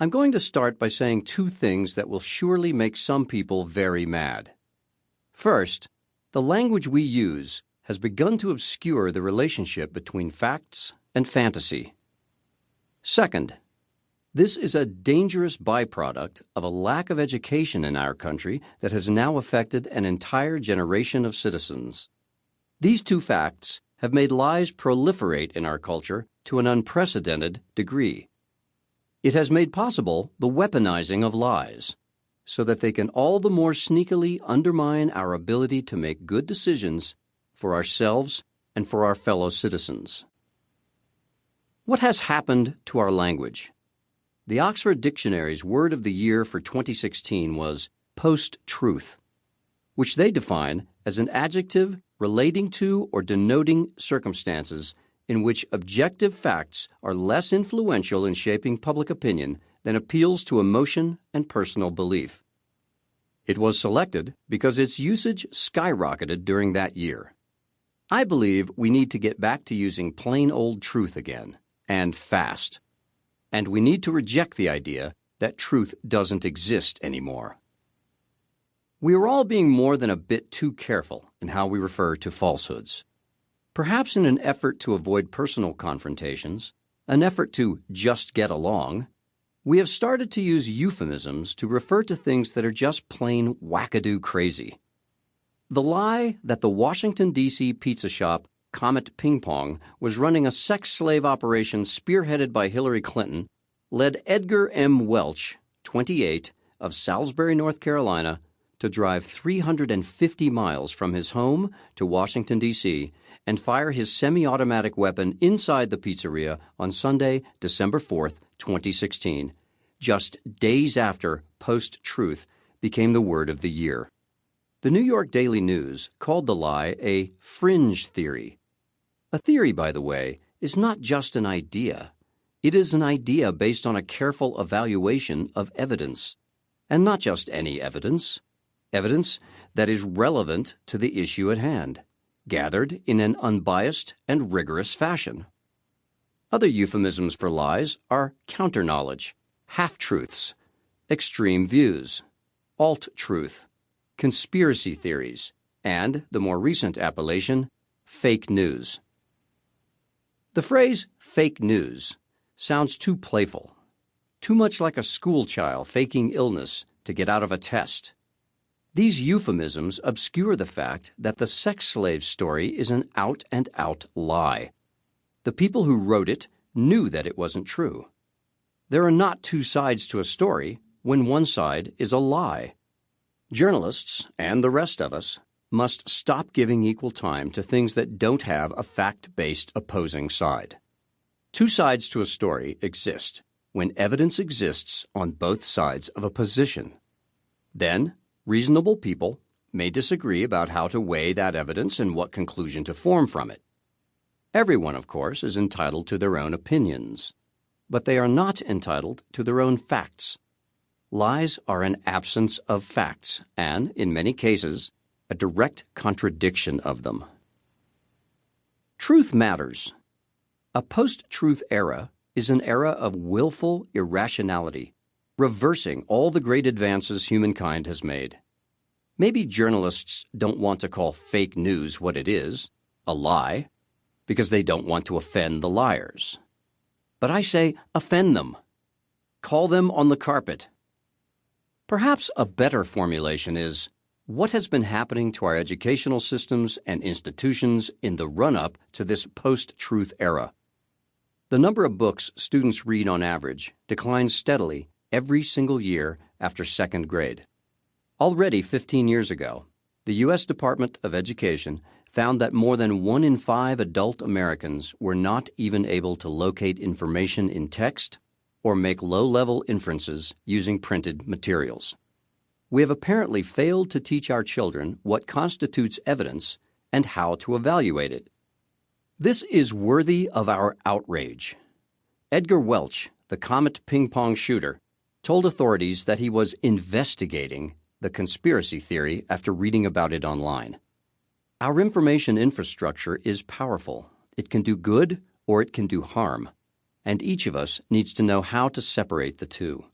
I'm going to start by saying two things that will surely make some people very mad. First, the language we use has begun to obscure the relationship between facts and fantasy. Second, this is a dangerous byproduct of a lack of education in our country that has now affected an entire generation of citizens. These two facts have made lies proliferate in our culture to an unprecedented degree. It has made possible the weaponizing of lies, so that they can all the more sneakily undermine our ability to make good decisions for ourselves and for our fellow citizens. What has happened to our language? The Oxford Dictionary's word of the year for 2016 was post-truth, which they define as an adjective relating to or denoting circumstances in which objective facts are less influential in shaping public opinion than appeals to emotion and personal belief. It was selected because its usage skyrocketed during that year. I believe we need to get back to using plain old truth again, and fast. And we need to reject the idea that truth doesn't exist anymore. We are all being more than a bit too careful in how we refer to falsehoods. Perhaps in an effort to avoid personal confrontations, an effort to just get along, we have started to use euphemisms to refer to things that are just plain wackadoo crazy. The lie that the Washington, D.C. pizza shop Comet Ping Pong was running a sex slave operation spearheaded by Hillary Clinton led Edgar M. Welch, 28, of Salisbury, North Carolina, to drive 350 miles from his home to Washington, D.C., and fire his semi-automatic weapon inside the pizzeria on Sunday, December 4, 2016, just days after post-truth became the word of the year. The New York Daily News called the lie a fringe theory. A theory, by the way, is not just an idea. It is an idea based on a careful evaluation of evidence. And not just any evidence. Evidence that is relevant to the issue at hand, gathered in an unbiased and rigorous fashion. Other euphemisms for lies are counter-knowledge, half-truths, extreme views, alt-truth, conspiracy theories, and the more recent appellation, fake news. The phrase fake news sounds too playful, too much like a schoolchild faking illness to get out of a test. These euphemisms obscure the fact that the sex slave story is an out-and-out lie. The people who wrote it knew that it wasn't true. There are not two sides to a story when one side is a lie. Journalists, and the rest of us, must stop giving equal time to things that don't have a fact-based opposing side. Two sides to a story exist when evidence exists on both sides of a position. Then, reasonable people may disagree about how to weigh that evidence and what conclusion to form from it. Everyone, of course, is entitled to their own opinions, but they are not entitled to their own facts. Lies are an absence of facts and, in many cases, a direct contradiction of them. Truth matters. A post-truth era is an era of willful irrationality, reversing all the great advances humankind has made. Maybe journalists don't want to call fake news what it is, a lie, because they don't want to offend the liars. But I say offend them. Call them on the carpet. Perhaps a better formulation is, what has been happening to our educational systems and institutions in the run-up to this post-truth era? The number of books students read on average declines steadily every single year after second grade. Already 15 years ago, the U.S. Department of Education found that more than 1 in 5 adult Americans were not even able to locate information in text or make low-level inferences using printed materials. We have apparently failed to teach our children what constitutes evidence and how to evaluate it. This is worthy of our outrage. Edgar Welch, the Comet Ping Pong shooter, told authorities that he was investigating the conspiracy theory after reading about it online. Our information infrastructure is powerful. It can do good or it can do harm, and each of us needs to know how to separate the two.